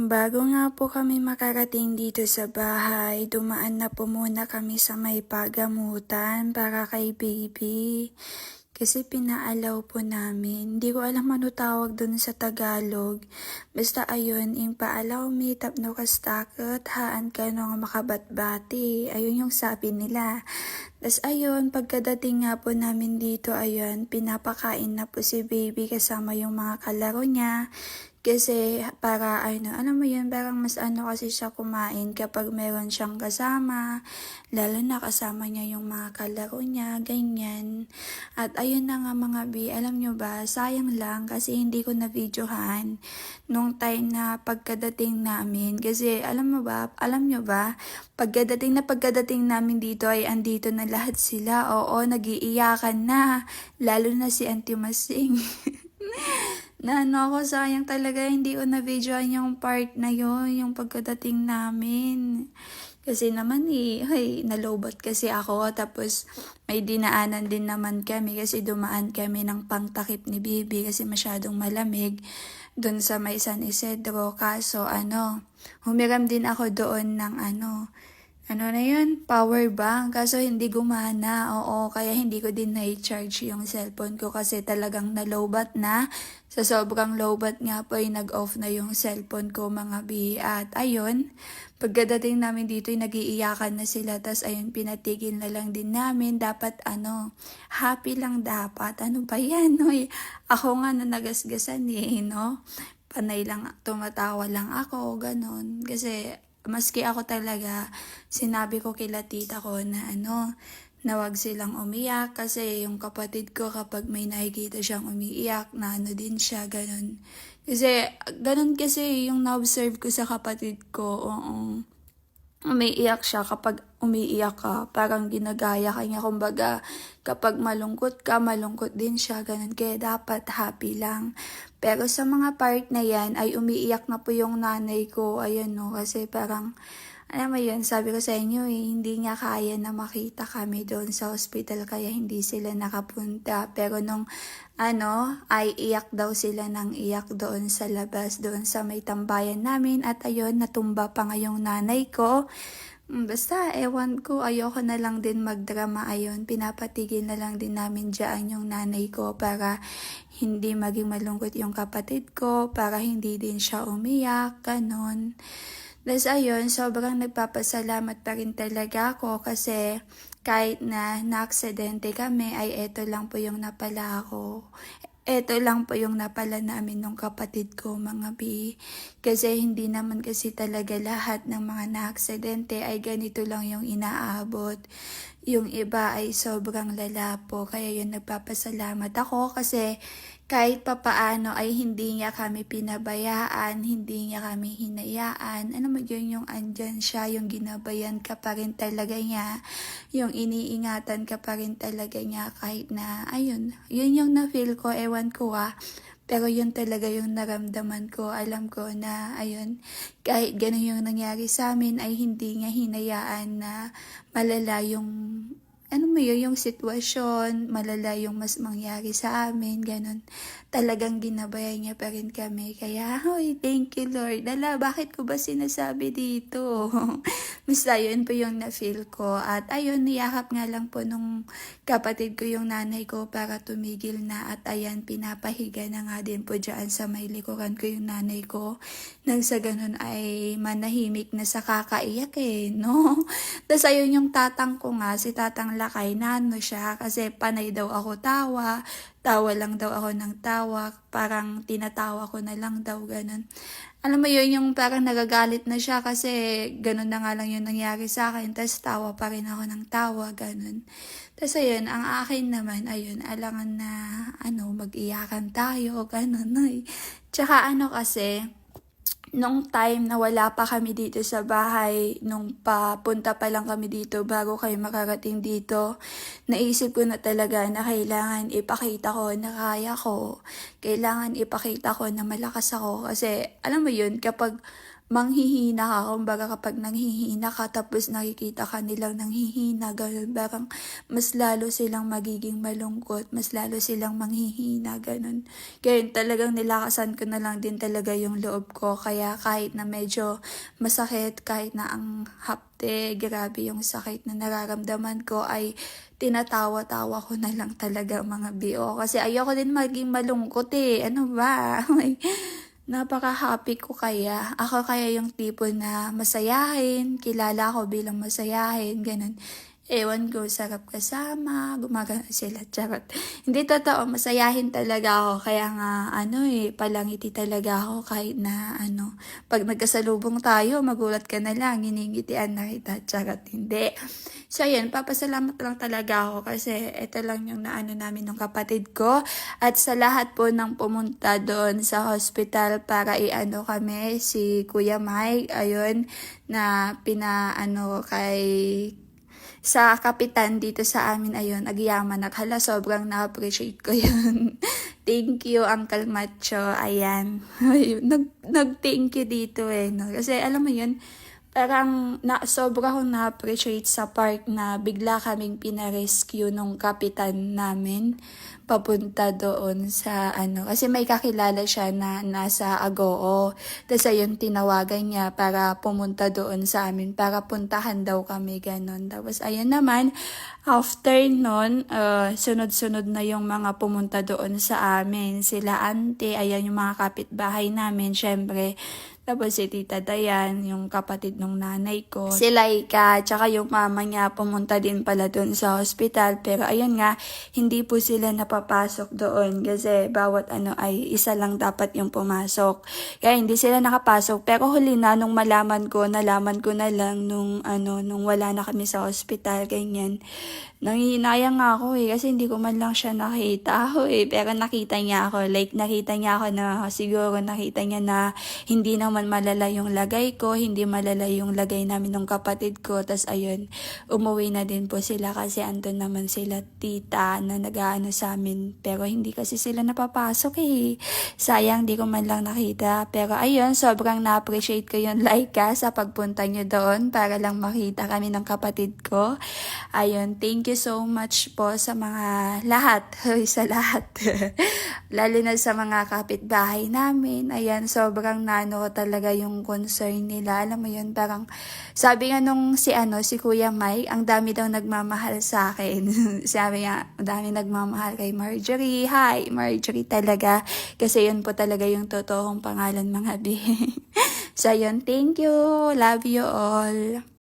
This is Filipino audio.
Bago nga po kami makarating dito sa bahay, dumaan na po muna kami sa may pagamutan para kay baby. Kasi pinaalaw po namin. Hindi ko alam ano tawag dun sa Tagalog. Basta ayun, yung paalaw mi tapno kastakot, haan ka no nga makabatbati. Ayun yung sabi nila. Tas ayun, pagkadating nga po namin dito, ayun, pinapakain na po si baby kasama yung mga kalaro niya. Kasi para ano, alam mo yun, parang mas ano kasi siya kumain kapag meron siyang kasama, lalo na kasama niya yung mga kalaro niya, ganyan. At ayun na nga mga bi, alam nyo ba, sayang lang kasi hindi ko na-videohan nung time na pagkadating namin. Kasi alam nyo ba, pagkadating namin dito ay andito na lahat sila, oo, nagiiyakan na, lalo na si Auntie Masing. Na ano ako, sayang talaga, hindi ko na-videoan yung part na yon yung pagkadating namin. Kasi naman nalobot kasi ako, tapos may dinaanan din naman kami kasi dumaan kami ng pangtakip ni Bibi kasi masyadong malamig doon sa may San Isidro. Kaso humiram din ako doon ng power bank. Kaso hindi gumana, oo, kaya hindi ko din na-charge yung cellphone ko kasi talagang nalobat na. Sa sobrang lobat nga po ay nag-off na yung cellphone ko mga bi. At ayun, pagkadating namin dito ay nagiiyakan na sila. Tas ayun, pinatigil na lang din namin. Dapat happy lang dapat. Ano ba yan? Hoy, ako nga na nagasgasan no? Panay lang, tumatawa lang ako, ganon. Kasi maski ako talaga, sinabi ko kila tita ko na na wag silang umiyak kasi yung kapatid ko kapag may nakikita siyang umiiyak, na din siya, ganun. Kasi, ganun kasi yung na-observe ko sa kapatid ko, umiiyak siya kapag umiiyak ka, parang ginagaya ka niya, kumbaga kapag malungkot ka, malungkot din siya, ganun, kaya dapat happy lang. Pero sa mga part na yan ay umiiyak na po yung nanay ko, ayan no, kasi parang alam mo yun, sabi ko sa inyo hindi nga kaya na makita kami doon sa hospital kaya hindi sila nakapunta. Pero nung ay iyak daw sila ng iyak doon sa labas, doon sa may tambayan namin. At ayun, natumba pa nga yung nanay ko. Basta, ewan ko, ayoko na lang din magdrama. Ayun, pinapatigil na lang din namin dyan yung nanay ko para hindi maging malungkot yung kapatid ko, para hindi din siya umiyak, ganon. Tapos ayun, sobrang nagpapasalamat pa rin talaga ako kasi kahit na naaksidente kami ay eto lang po yung napala ako. Eto lang po yung napala namin ng kapatid ko mga bi. Kasi hindi naman kasi talaga lahat ng mga naaksidente ay ganito lang yung inaabot. Yung iba ay sobrang lala po. Kaya yun, nagpapasalamat ako kasi kahit papaano ay hindi niya kami pinabayaan, hindi niya kami hinayaan. Ano mo yun, yung andyan siya, yung ginabayan ka pa rin talaga niya, yung iniingatan ka pa rin talaga niya kahit na, ayun, yun yung na-feel ko, ewan ko pero yun talaga yung naramdaman ko. Alam ko na, ayun, kahit ganun yung nangyari sa amin, ay hindi niya hinayaan na malala yung yung sitwasyon, malala yung mas mangyari sa amin, ganun. Talagang ginabayan niya pa rin kami. Kaya, thank you Lord. Bakit ko ba sinasabi dito? Basta yun po yung na-feel ko. At ayun, niyakap nga lang po nung kapatid ko yung nanay ko para tumigil na. At ayan, pinapahiga na nga din po dyan sa may likuran ko yung nanay ko. Nang sa ganun ay manahimik na sa kakaiyak no? Tapos ayun yung tatang ko nga, si tatang Lakay, siya kasi panay daw ako tawa lang daw ako ng tawa, parang tinatawa ko na lang daw, ganun. Alam mo yun, yung parang nagagalit na siya kasi ganun na nga lang yung nangyari sa akin, tapos tawa pa rin ako ng tawa, ganun. Tapos ayun, ang akin naman, ayun, alangan na, mag-iyakan tayo, ganun, Tsaka kasi, nung time na wala pa kami dito sa bahay, nung papunta pa lang kami dito bago kayo makarating dito, naisip ko na talaga na kailangan ipakita ko na kaya ko. Kailangan ipakita ko na malakas ako. Kasi alam mo yun, kapag manghihina ka. Kumbaga kapag nanghihina ka tapos nakikita ka nilang nanghihina, ganun, parang mas lalo silang magiging malungkot, mas lalo silang manghihina, ganun. Kaya yun, talagang nilakasan ko na lang din talaga yung loob ko. Kaya kahit na medyo masakit, kahit na ang hapte, grabe yung sakit na nararamdaman ko, ay tinatawa-tawa ko na lang talaga mga BO. Kasi ayoko din maging malungkot eh. Ano ba? Napaka-happy ko kaya. Ako kaya yung tipo na masayahin, kilala ko bilang masayahin, ganun. Ewan ko, sarap kasama, gumagana sila, charot. Hindi totoo, masayahin talaga ako. Kaya nga, palangiti talaga ako kahit na, pag nagkasalubong tayo, magulat ka na lang, ginigitian na kita, charot. Hindi. So, yun, papasalamat lang talaga ako kasi ito lang yung naano namin ng kapatid ko. At sa lahat po ng pumunta doon sa hospital para iano kami, si Kuya Mike, ayun, na pinaano kay sa kapitan dito sa amin, ayun, agyaman, naghala, sobrang na-appreciate ko yun. Thank you, Uncle Macho, ayan. Ayun, nag-thank you dito eh, no? Kasi alam mo yun, parang sobra akong na-appreciate sa part na bigla kaming pina-rescue nung kapitan namin papunta doon sa kasi may kakilala siya na nasa Agoo. Tapos ayun, tinawagan niya para pumunta doon sa amin, para puntahan daw kami, ganon. Tapos ayun naman, after nun, sunod-sunod na yung mga pumunta doon sa amin. Sila ante, ayan yung mga kapitbahay namin, syempre. Tapos si Tita Dayan, yung kapatid ng nanay ko. Si Laika, tsaka yung mama niya pumunta din pala doon sa hospital. Pero ayun nga, hindi po sila napapasok doon kasi bawat ay isa lang dapat yung pumasok. Kaya hindi sila nakapasok. Pero huli na, nung nalaman ko na lang nung wala na kami sa hospital, ganyan. Nangihinayang nga ako eh, kasi hindi ko man lang siya nakita ako eh. Pero nakita niya ako, nakita niya ako na siguro nakita niya na hindi naman malala yung lagay ko, hindi malala yung lagay namin ng kapatid ko. Tas ayun, umuwi na din po sila kasi andun naman sila tita na nag-aano sa amin. Pero hindi kasi sila napapasok eh. Sayang, di ko man lang nakita. Pero ayun, sobrang na-appreciate ko yung Laika sa pagpunta niyo doon para lang makita kami ng kapatid ko. Ayun, thank you so much po sa mga lahat, sa lahat. Lalo na sa mga kapitbahay namin. Ayan, sobrang nano ko talaga yung concern nila. Alam mo yun, parang sabi nga nung si Kuya Mike, ang dami daw nagmamahal sa akin. Sabi nga, ang dami nagmamahal kay Marjorie. Hi, Marjorie talaga. Kasi yun po talaga yung totoong pangalan mga bi. So yun, thank you. Love you all.